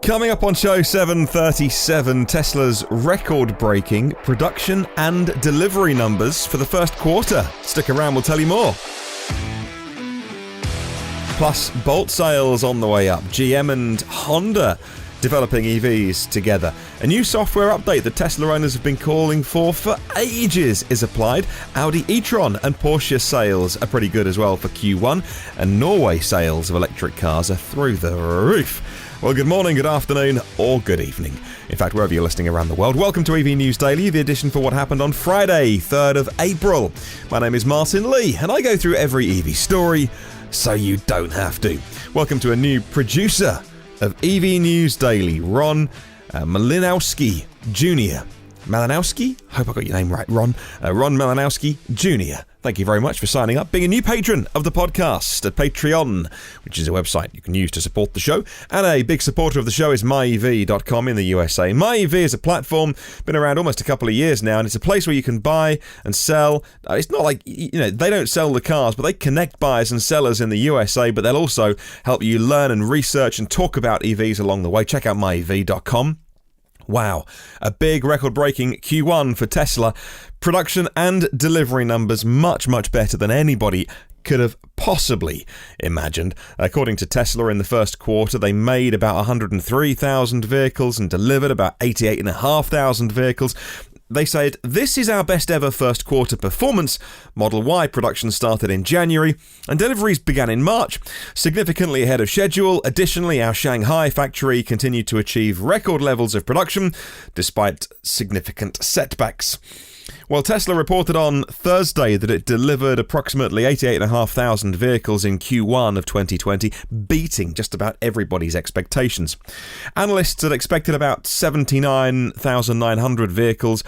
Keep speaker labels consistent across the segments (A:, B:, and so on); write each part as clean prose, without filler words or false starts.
A: Coming up on show 737, Tesla's record-breaking production and delivery numbers for the first quarter. Stick around, we'll tell you more. Plus, Bolt sales on the way up. GM and Honda developing EVs together. A new software update that Tesla owners have been calling for ages is applied. Audi e-tron and Porsche sales are pretty good as well for Q1. And Norway sales of electric cars are through the roof. Well, good morning, good afternoon, or good evening. In fact, wherever you're listening around the world, welcome to EV News Daily, the edition for what happened on Friday, 3rd of April. My name is Martyn Lee, and I go through every EV story so you don't have to. Welcome to a new producer of EV News Daily, Ron MALINOWSKI Jr. MALINOWSKI? Hope I got your name right, Ron. Ron MALINOWSKI Jr. Thank you very much for signing up, being a new patron of the podcast at Patreon, which is a website you can use to support the show. And a big supporter of the show is myev.com in the USA. MyEV is a platform, been around almost a couple of years now, and it's a place where you can buy and sell. It's not like, they don't sell the cars, but they connect buyers and sellers in the USA, but they'll also help you learn and research and talk about EVs along the way. Check out myev.com. Wow, a big record-breaking Q1 for Tesla. Production and delivery numbers much, much better than anybody could have possibly imagined. According to Tesla, in the first quarter, they made about 103,000 vehicles and delivered about 88,500 vehicles. They said, "This is our best ever first quarter performance. Model Y production started in January and deliveries began in March, significantly ahead of schedule. Additionally, our Shanghai factory continued to achieve record levels of production despite significant setbacks." Well, Tesla reported on Thursday that it delivered approximately 88,500 vehicles in Q1 of 2020, beating just about everybody's expectations. Analysts had expected about 79,900 vehicles.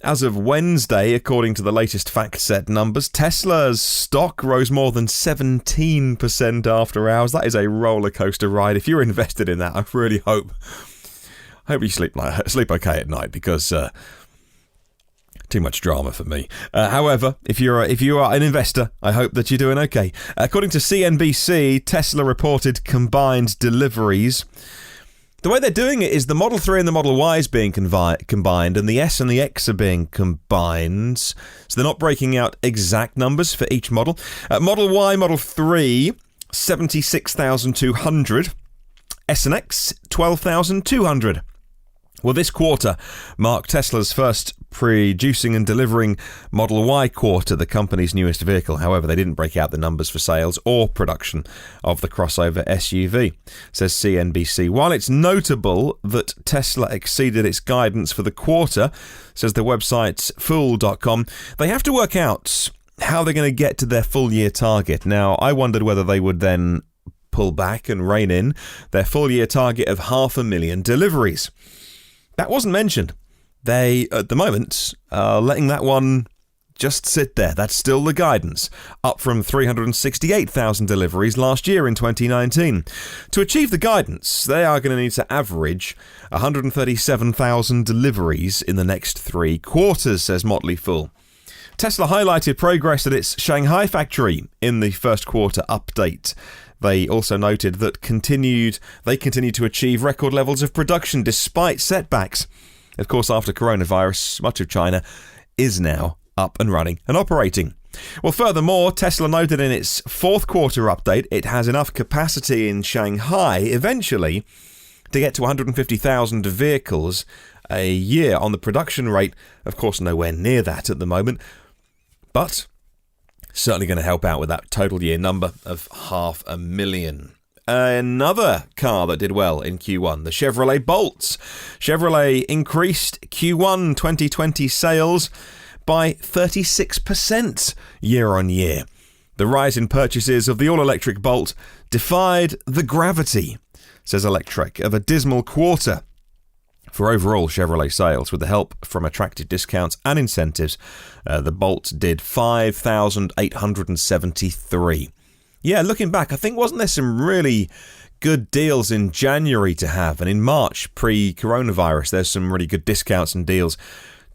A: As of Wednesday, according to the latest FactSet numbers, Tesla's stock rose more than 17% after hours. That is a roller coaster ride. If you're invested in that, I really hope you sleep okay at night, because too much drama for me. However, if you are an investor, I hope that you're doing okay. According to CNBC, Tesla reported combined deliveries. The way they're doing it is the Model 3 and the Model Y is being combined, and the S and the X are being combined. So they're not breaking out exact numbers for each model. Model Y, Model 3, 76,200. S and X, 12,200. Well, this quarter marked Tesla's first producing and delivering Model Y quarter, the company's newest vehicle. However, they didn't break out the numbers for sales or production of the crossover SUV, says CNBC. While it's notable that Tesla exceeded its guidance for the quarter, says the website fool.com, they have to work out how they're going to get to their full year target. Now, I wondered whether they would then pull back and rein in their full year target of 500,000 deliveries. That wasn't mentioned. They, at the moment, are letting that one just sit there. That's still the guidance, up from 368,000 deliveries last year in 2019. To achieve the guidance, they are going to need to average 137,000 deliveries in the next 3 quarters, says Motley Fool. Tesla highlighted progress at its Shanghai factory in the first quarter update. They also noted that they continue to achieve record levels of production despite setbacks. Of course, after coronavirus, much of China is now up and running and operating. Well, furthermore, Tesla noted in its fourth quarter update it has enough capacity in Shanghai eventually to get to 150,000 vehicles a year on the production rate. Of course, nowhere near that at the moment, but certainly going to help out with that total year number of 500,000. Another car that did well in Q1, the Chevrolet Bolt. Chevrolet increased Q1 2020 sales by 36% year on year. The rise in purchases of the all-electric Bolt defied the gravity, says Electrek, of a dismal quarter for overall Chevrolet sales. With the help from attractive discounts and incentives, the Bolt did 5,873. Yeah, looking back, I think wasn't there some really good deals in January to have, and in March, pre-coronavirus, there's some really good discounts and deals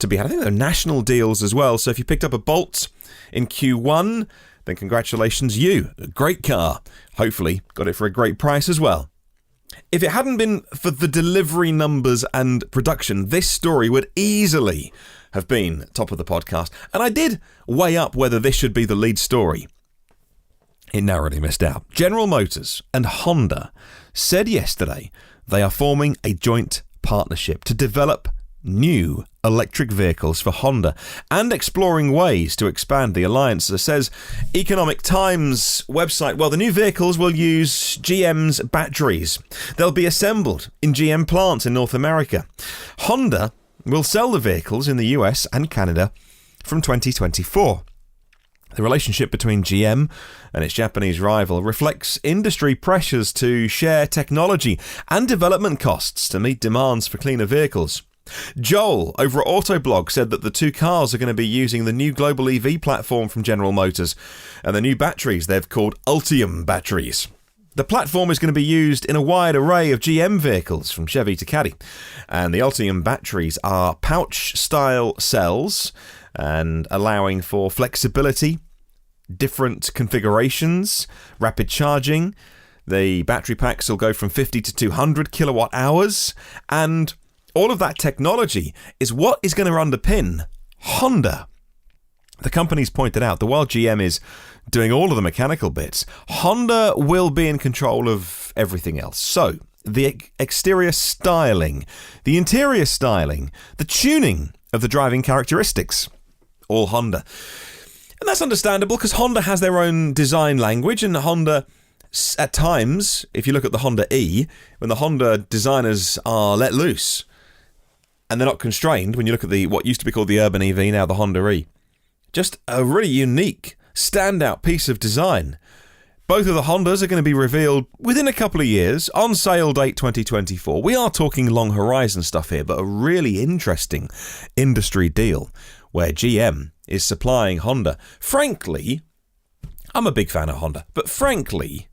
A: to be had. I think there are national deals as well, so if you picked up a Bolt in Q1, then congratulations you. A great car. Hopefully got it for a great price as well. If it hadn't been for the delivery numbers and production, this story would easily have been top of the podcast. And I did weigh up whether this should be the lead story. It narrowly missed out. General Motors and Honda said yesterday they are forming a joint partnership to develop new electric vehicles for Honda and exploring ways to expand the alliance. As says Economic Times website, well, the new vehicles will use GM's batteries. They'll be assembled in GM plants in North America. Honda will sell the vehicles in the US and Canada from 2024. The relationship between GM and its Japanese rival reflects industry pressures to share technology and development costs to meet demands for cleaner vehicles. Joel over at Autoblog said that the two cars are going to be using the new global EV platform from General Motors and the new batteries they've called Ultium batteries. The platform is going to be used in a wide array of GM vehicles from Chevy to Caddy, and the Ultium batteries are pouch-style cells and allowing for flexibility, different configurations, rapid charging. The battery packs will go from 50 to 200 kilowatt hours, and all of that technology is what is going to underpin Honda. The company's pointed out that while GM is doing all of the mechanical bits, Honda will be in control of everything else. So, the exterior styling, the interior styling, the tuning of the driving characteristics, all Honda. And that's understandable because Honda has their own design language, and Honda, at times, if you look at the Honda E, when the Honda designers are let loose and they're not constrained, when you look at the what used to be called the Urban EV, now the Honda E, just a really unique, standout piece of design. Both of the Hondas are going to be revealed within a couple of years, on sale date 2024. We are talking long horizon stuff here, but a really interesting industry deal where GM is supplying Honda. Frankly, I'm a big fan of Honda, but frankly,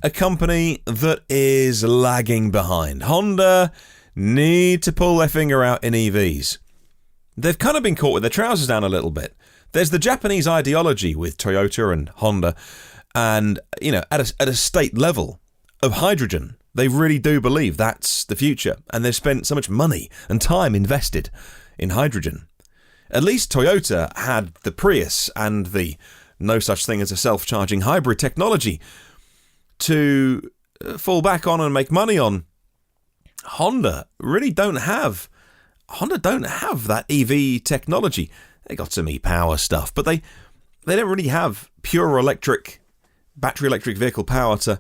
A: a company that is lagging behind. Honda need to pull their finger out in EVs. They've kind of been caught with their trousers down a little bit. There's the Japanese ideology with Toyota and Honda, and, you know, at a state level of hydrogen, they really do believe that's the future, and they've spent so much money and time invested in hydrogen. At least Toyota had the Prius and the no such thing as a self-charging hybrid technology to fall back on and make money on. Honda don't have that EV technology. They got some e-power stuff, but they don't really have pure electric, battery electric vehicle power to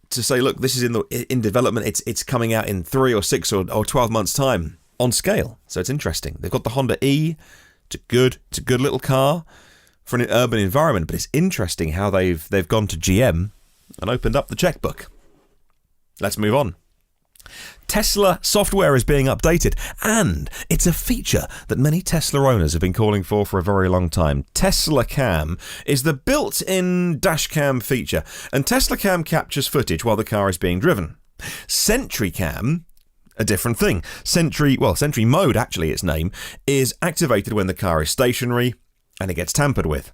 A: say, look, this is in development. It's coming out in 3 or 6 or 12 months time on scale. So it's interesting. They've got the Honda E. It's a good little car for an urban environment, but it's interesting how they've gone to GM and opened up the checkbook. Let's move on. Tesla software is being updated, and it's a feature that many Tesla owners have been calling for a very long time. Tesla Cam is the built-in dashcam feature, and Tesla Cam captures footage while the car is being driven. Sentry Cam, a different thing. Sentry Mode, actually its name, is activated when the car is stationary and it gets tampered with.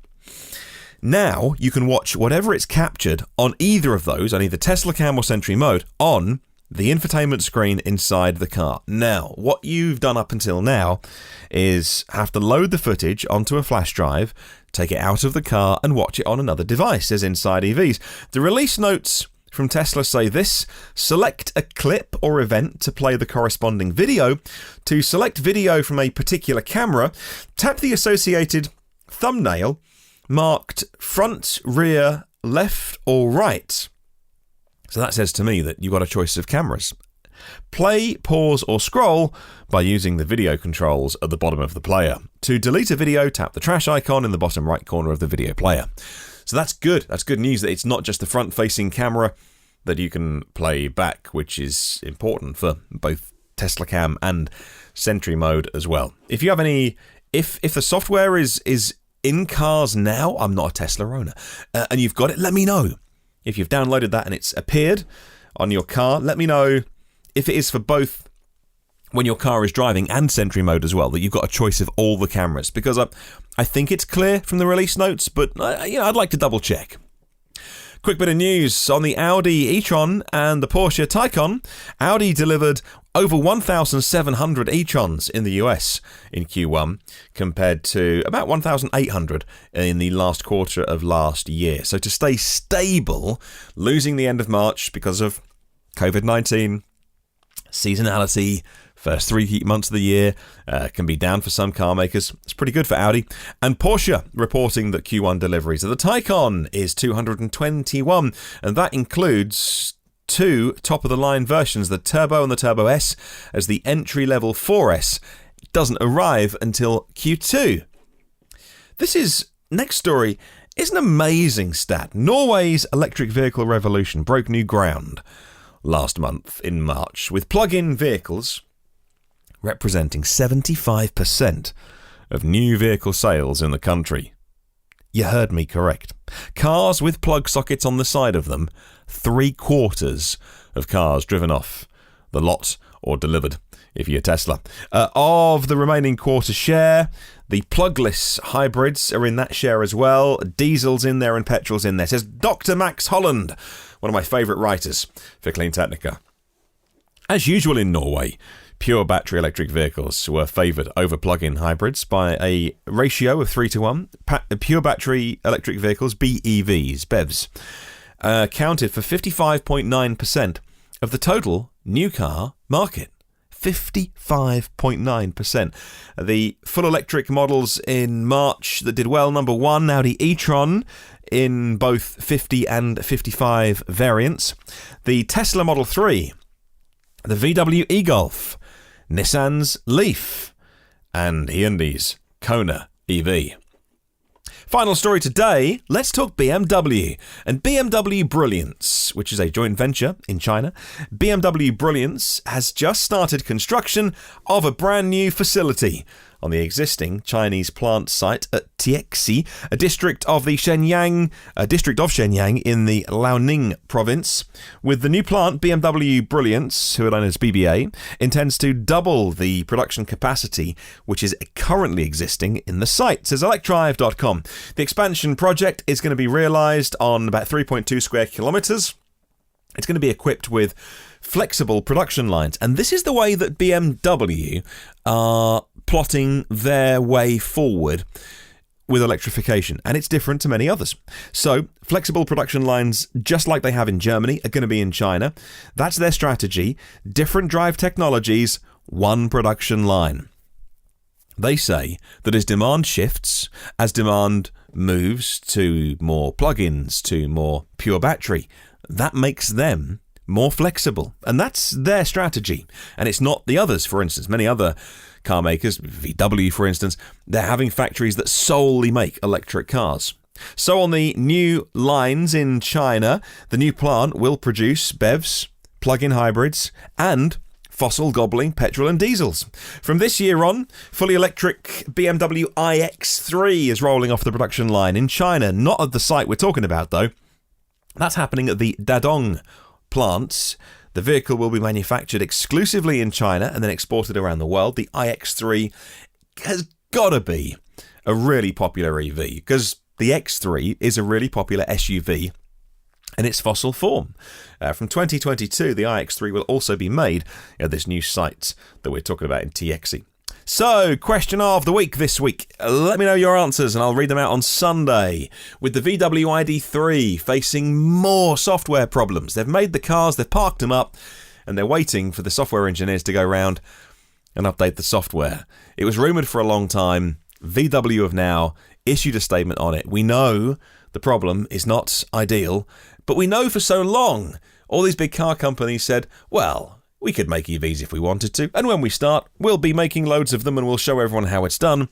A: Now you can watch whatever it's captured on either of those, on either Tesla Cam or Sentry Mode, on the infotainment screen inside the car. Now, what you've done up until now is have to load the footage onto a flash drive, take it out of the car and watch it on another device, as inside EVs. The release notes from Tesla say this: select a clip or event to play the corresponding video. To select video from a particular camera, tap the associated thumbnail marked front, rear, left or right. So that says to me that you've got a choice of cameras. Play, pause or scroll by using the video controls at the bottom of the player. To delete a video, tap the trash icon in the bottom right corner of the video player. So that's good. That's good news that it's not just the front-facing camera that you can play back, which is important for both Tesla Cam and Sentry Mode as well. If you have any, if the software is in cars now, I'm not a Tesla owner, and you've got it, let me know. If you've downloaded that and it's appeared on your car, let me know if it is for both when your car is driving and Sentry Mode as well, that you've got a choice of all the cameras, because I think it's clear from the release notes, but I'd like to double check. Quick bit of news on the Audi e-tron and the Porsche Taycan. Audi delivered over 1,700 e-trons in the US in Q1 compared to about 1,800 in the last quarter of last year. So to stay stable, losing the end of March because of COVID-19, seasonality, first 3 months of the year can be down for some car makers. It's pretty good for Audi. And Porsche reporting that Q1 deliveries of the Taycan is 221, and that includes 2 top-of-the-line versions, the Turbo and the Turbo S, as the entry-level 4S doesn't arrive until Q2. Next story is an amazing stat. Norway's electric vehicle revolution broke new ground last month in March, with plug-in vehicles representing 75% of new vehicle sales in the country. You heard me correct. Cars with plug sockets on the side of them, 3/4 of cars driven off the lot or delivered, if you're Tesla. Of the remaining quarter share, the plugless hybrids are in that share as well. Diesel's in there and petrol's in there, says Dr. Max Holland, one of my favourite writers for Clean Technica. As usual in Norway, pure battery electric vehicles were favoured over plug-in hybrids by a ratio of 3-1. Pure battery electric vehicles, BEVs, accounted for 55.9% of the total new car market. 55.9%. The full electric models in March that did well, number 1, Audi e-tron, in both 50 and 55 variants. The Tesla Model 3, the VW e-Golf, Nissan's Leaf, and Hyundai's Kona EV. Final story today, let's talk BMW and BMW Brilliance, which is a joint venture in China. BMW Brilliance has just started construction of a brand new facility on the existing Chinese plant site at Tiexi, a district of Shenyang in the Liaoning province. With the new plant, BMW Brilliance, who are known as BBA, intends to double the production capacity which is currently existing in the site, says electrive.com. The expansion project is going to be realised on about 3.2 square kilometres. It's going to be equipped with flexible production lines, and this is the way that BMW are plotting their way forward with electrification, and it's different to many others. So flexible production lines, just like they have in Germany, are going to be in China. That's their strategy. Different drive technologies, one production line. They say that as demand shifts, as demand moves to more plug-ins, to more pure battery, that makes them more flexible, and that's their strategy. And it's not the others. For instance, many other car makers, VW for instance, they're having factories that solely make electric cars. So on the new lines in China, the new plant will produce BEVs, plug-in hybrids, and fossil-gobbling petrol and diesels. From this year on, fully electric BMW iX3 is rolling off the production line in China. Not at the site we're talking about, though. That's happening at the Dadong plants. The vehicle will be manufactured exclusively in China and then exported around the world. The iX3 has got to be a really popular EV because the X3 is a really popular SUV in its fossil form. From 2022, the iX3 will also be made at this new site that we're talking about in Tiexi. So, question of the week this week. Let me know your answers and I'll read them out on Sunday. With the VW ID3 facing more software problems. They've made the cars, they've parked them up, and they're waiting for the software engineers to go round and update the software. It was rumoured for a long time. VW have now issued a statement on it. We know the problem is not ideal, but we know for so long all these big car companies said, well, we could make EVs if we wanted to, and when we start, we'll be making loads of them and we'll show everyone how it's done.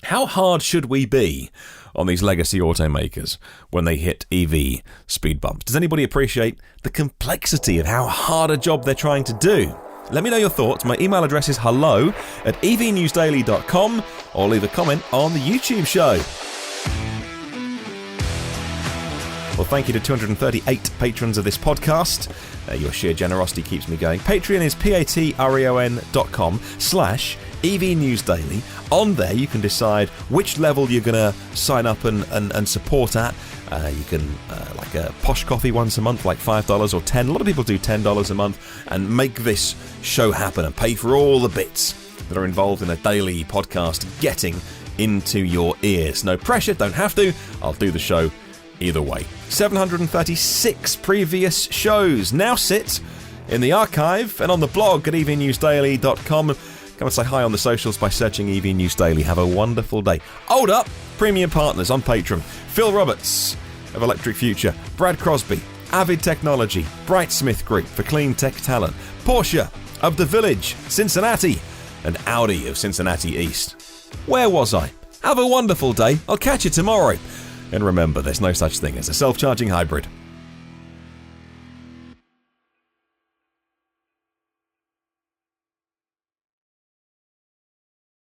A: How hard should we be on these legacy automakers when they hit EV speed bumps? Does anybody appreciate the complexity of how hard a job they're trying to do? Let me know your thoughts. My email address is hello@evnewsdaily.com or leave a comment on the YouTube show. Well, thank you to 238 patrons of this podcast. Your sheer generosity keeps me going. Patreon is patreon.com/ EV News Daily. On there, you can decide which level you're going to sign up and support at. You can, like a posh coffee once a month, like $5 or $10. A lot of people do $10 a month and make this show happen and pay for all the bits that are involved in a daily podcast getting into your ears. No pressure, don't have to. I'll do the show either way. 736 previous shows now sit in the archive and on the blog at evnewsdaily.com. Come and say hi on the socials by searching EV News Daily. Have a wonderful day. Hold up! Premium partners on Patreon: Phil Roberts of Electric Future, Brad Crosby, Avid Technology, Brightsmith Group for clean tech talent, Porsche of The Village, Cincinnati, and Audi of Cincinnati East. Where was I? Have a wonderful day. I'll catch you tomorrow. And remember, there's no such thing as a self-charging hybrid.